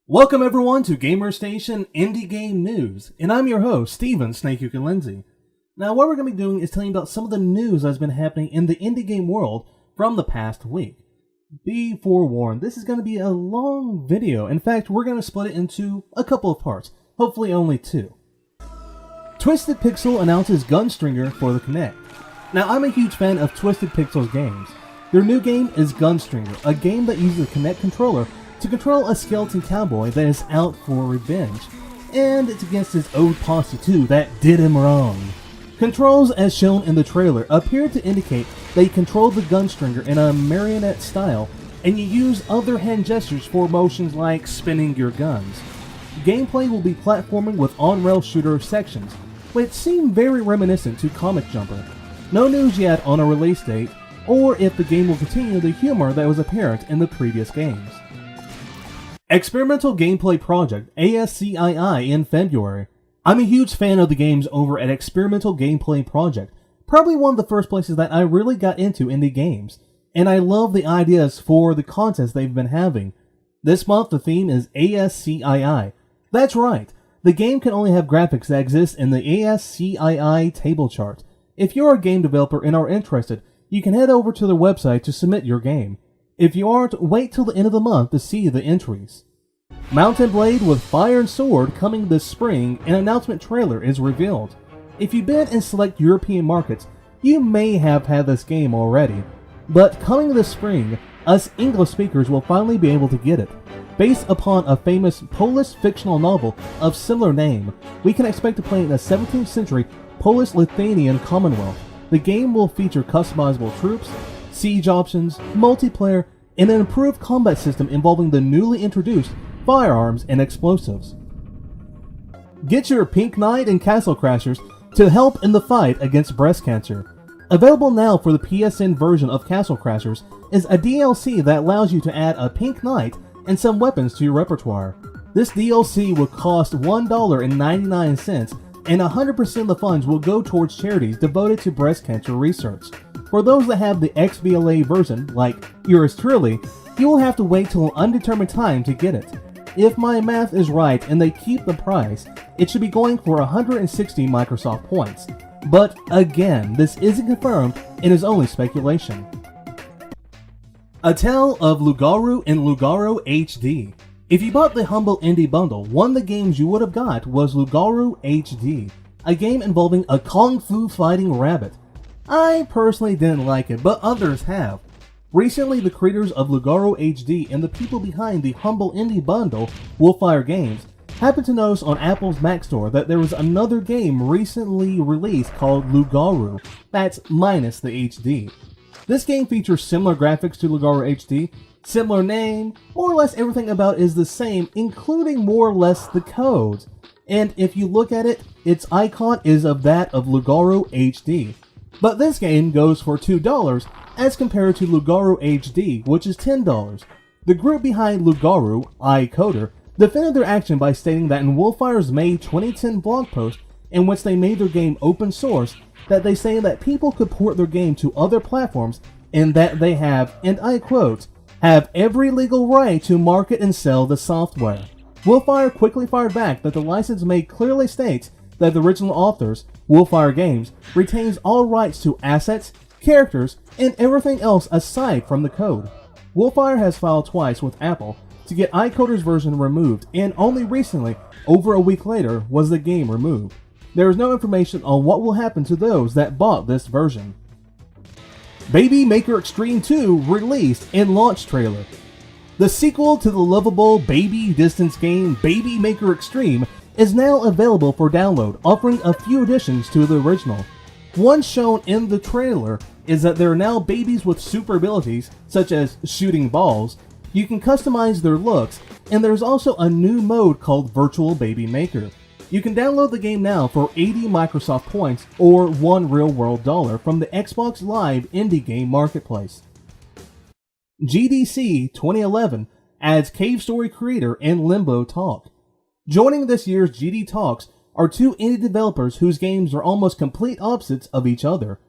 Welcome everyone to Gamerz Station Indie Game News, and I'm your host, Steven SnakeYukin Lindsey. Now what we're going to be doing is telling you about some of the news that's been happening in the indie game world from the past week. Be forewarned, this is going to be a long video. In fact, we're going to split it into a couple of parts, hopefully only two. Twisted Pixel announces Gunstringer for the Kinect. Now I'm a huge fan of Twisted Pixel's games. Their new game is Gunstringer, a game that uses a Kinect controller to control a skeleton cowboy that is out for revenge, and it's against his old posse too that did him wrong. Controls as shown in the trailer appear to indicate that you control the Gunstringer in a marionette style, and you use other hand gestures for motions like spinning your guns. Gameplay will be platforming with on-rail shooter sections, which seem very reminiscent to Comic Jumper. No news yet on a release date, or if the game will continue the humor that was apparent in the previous games. Experimental Gameplay Project, ASCII in February. I'm a huge fan of the games over at Experimental Gameplay Project, probably one of the first places that I really got into indie games, and I love the ideas for the contests they've been having. This month the theme is ASCII. That's right, the game can only have graphics that exist in the ASCII table chart. If you're a game developer and are interested, you can head over to their website to submit your game. If you aren't, wait till the end of the month to see the entries. Mountain Blade with Fire and Sword coming this spring, an announcement trailer is revealed. If you bid in select European markets, you may have had this game already. But coming this spring, us English speakers will finally be able to get it. Based upon a famous Polish fictional novel of similar name, we can expect to play in a 17th century Polish-Lithuanian Commonwealth. The game will feature customizable troops, siege options, multiplayer, and an improved combat system involving the newly introduced firearms and explosives. Get your Pink Knight and Castle Crashers to help in the fight against breast cancer. Available now for the PSN version of Castle Crashers is a DLC that allows you to add a Pink Knight and some weapons to your repertoire. This DLC will cost $1.99, and 100% of the funds will go towards charities devoted to breast cancer research. For those that have the XBLA version, like yours truly, you will have to wait till an undetermined time to get it. If my math is right and they keep the price, it should be going for 160 Microsoft points. But again, this isn't confirmed and is only speculation. A Tale of Lugaru and Lugaru HD. If you bought the Humble Indie Bundle, one of the games you would have got was Lugaru HD, a game involving a kung fu fighting rabbit. I personally didn't like it, but others have. Recently, the creators of Lugaru HD and the people behind the Humble Indie Bundle, Wolfire Games, happened to notice on Apple's Mac Store that there was another game recently released called Lugaru, that's minus the HD. This game features similar graphics to Lugaru HD, similar name, more or less everything about it is the same, including more or less the codes. And if you look at it, its icon is of that of Lugaru HD. But this game goes for $2 as compared to Lugaru HD, which is $10. The group behind Lugaru, iCoder, defended their action by stating that in Wolfire's May 2010 blog post, in which they made their game open source, that they say that people could port their game to other platforms and that they have, and I quote, have every legal right to market and sell the software. Wolfire quickly fired back that the license may clearly states that the original authors, Wolfire Games, retains all rights to assets, characters, and everything else aside from the code. Wolfire has filed twice with Apple to get iCoder's version removed, and only recently, over a week later, was the game removed. There is no information on what will happen to those that bought this version. Baby Maker Extreme 2 released and launch trailer. The sequel to the lovable baby distance game Baby Maker Extreme is now available for download, offering a few additions to the original. One shown in the trailer is that there are now babies with super abilities, such as shooting balls. You can customize their looks, and there's also a new mode called Virtual Baby Maker. You can download the game now for 80 Microsoft points or $1 real-world dollar from the Xbox Live Indie Game Marketplace. GDC 2011 adds Cave Story creator and Limbo talk. Joining this year's GD Talks are two indie developers whose games are almost complete opposites of each other.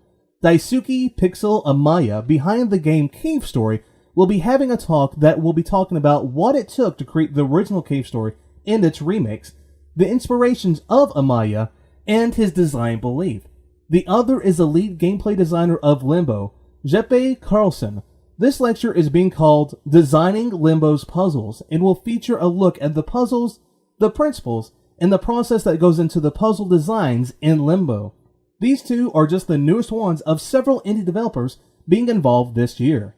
Daisuke Pixel Amaya behind the game Cave Story will be having a talk that will be talking about what it took to create the original cave story and its remakes, the inspirations of Amaya, and his design belief. The other is the lead gameplay designer of Limbo, Jeppe Carlson. This lecture is being called Designing Limbo's Puzzles and will feature a look at the puzzles, the principles, and the process that goes into the puzzle designs in Limbo. These two are just the newest ones of several indie developers being involved this year.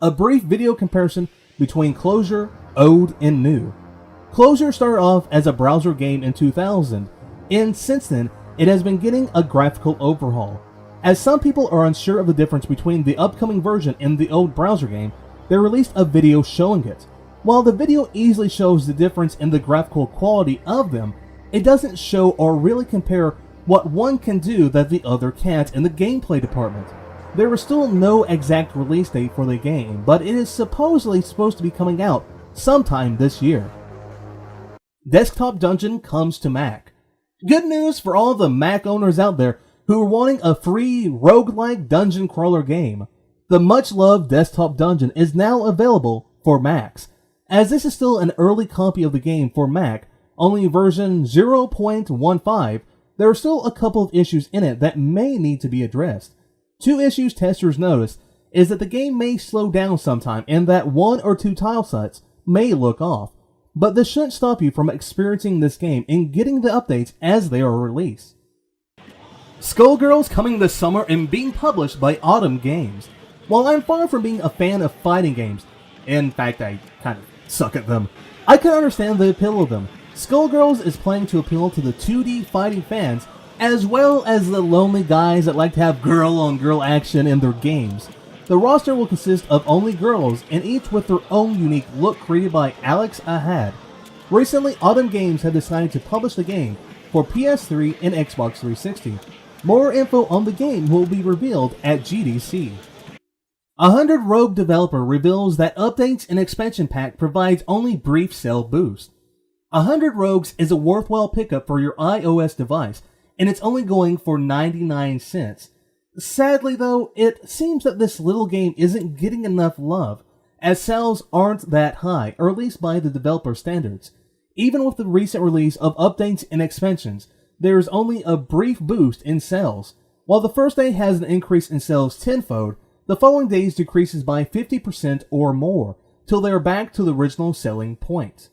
A brief video comparison between Closure, Old, and New. Closure started off as a browser game in 2000, and since then, it has been getting a graphical overhaul. As some people are unsure of the difference between the upcoming version and the old browser game, they released a video showing it. While the video easily shows the difference in the graphical quality of them, it doesn't show or really compare what one can do that the other can't in the gameplay department. There is still no exact release date for the game, but it is supposedly supposed to be coming out sometime this year. Desktop Dungeon comes to Mac. Good news for all the Mac owners out there who are wanting a free roguelike dungeon crawler game. The much-loved Desktop Dungeon is now available for Macs. As this is still an early copy of the game for Mac, only version 0.15, there are still a couple of issues in it that may need to be addressed. Two issues testers noticed is that the game may slow down sometime and that one or two tile sets may look off, but this shouldn't stop you from experiencing this game and getting the updates as they are released. Skullgirls coming this summer and being published by Autumn Games. While I'm far from being a fan of fighting games, in fact I kind of suck at them, I can understand the appeal of them. Skullgirls is planning to appeal to the 2D fighting fans as well as the lonely guys that like to have girl-on-girl action in their games. The roster will consist of only girls and each with their own unique look created by Alex Ahad. Recently, Autumn Games have decided to publish the game for PS3 and Xbox 360. More info on the game will be revealed at GDC. 100 Rogue developer reveals that updates and expansion pack provides only brief sell boost. 100 Rogues is a worthwhile pickup for your iOS device, and it's only going for 99 cents. Sadly though, it seems that this little game isn't getting enough love, as sales aren't that high, or at least by the developer standards. Even with the recent release of updates and expansions, there is only a brief boost in sales. While the first day has an increase in sales tenfold, the following days decreases by 50% or more, till they are back to the original selling point.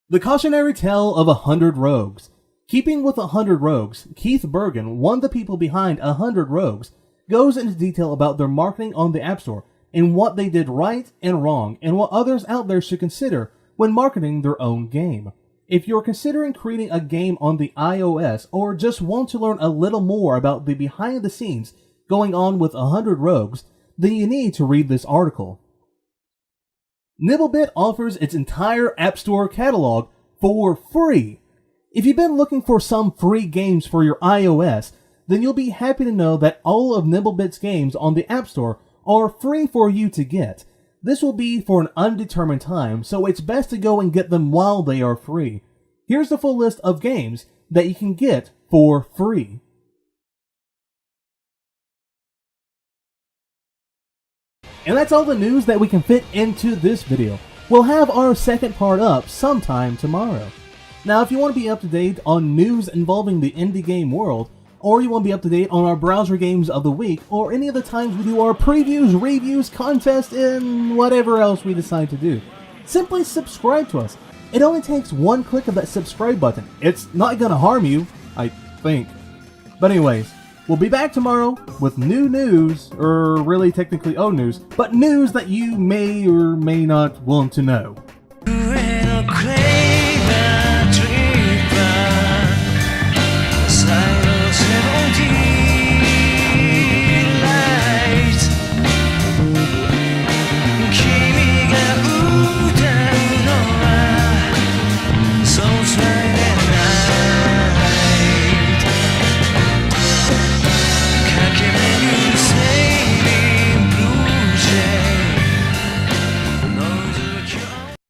The cautionary tale of 100 Rogues. Keeping with 100 Rogues, Keith Bergen, one of the people behind 100 Rogues, goes into detail about their marketing on the App Store and what they did right and wrong and what others out there should consider when marketing their own game. If you're considering creating a game on the iOS or just want to learn a little more about the behind the scenes going on with 100 Rogues, then you need to read this article. Nibblebit offers its entire App Store catalog for free. If you've been looking for some free games for your iOS, then you'll be happy to know that all of Nibblebit's games on the App Store are free for you to get. This will be for an undetermined time, so it's best to go and get them while they are free. Here's the full list of games that you can get for free. And that's all the news that we can fit into this video. We'll have our second part up sometime tomorrow. Now, if you want to be up to date on news involving the indie game world, or you want to be up to date on our browser games of the week, or any of the times we do our previews, reviews, contests, and whatever else we decide to do, simply subscribe to us. It only takes one click of that subscribe button. It's not going to harm you, I think. But anyways, we'll be back tomorrow with new news, or really technically old news, but news that you may or may not want to know.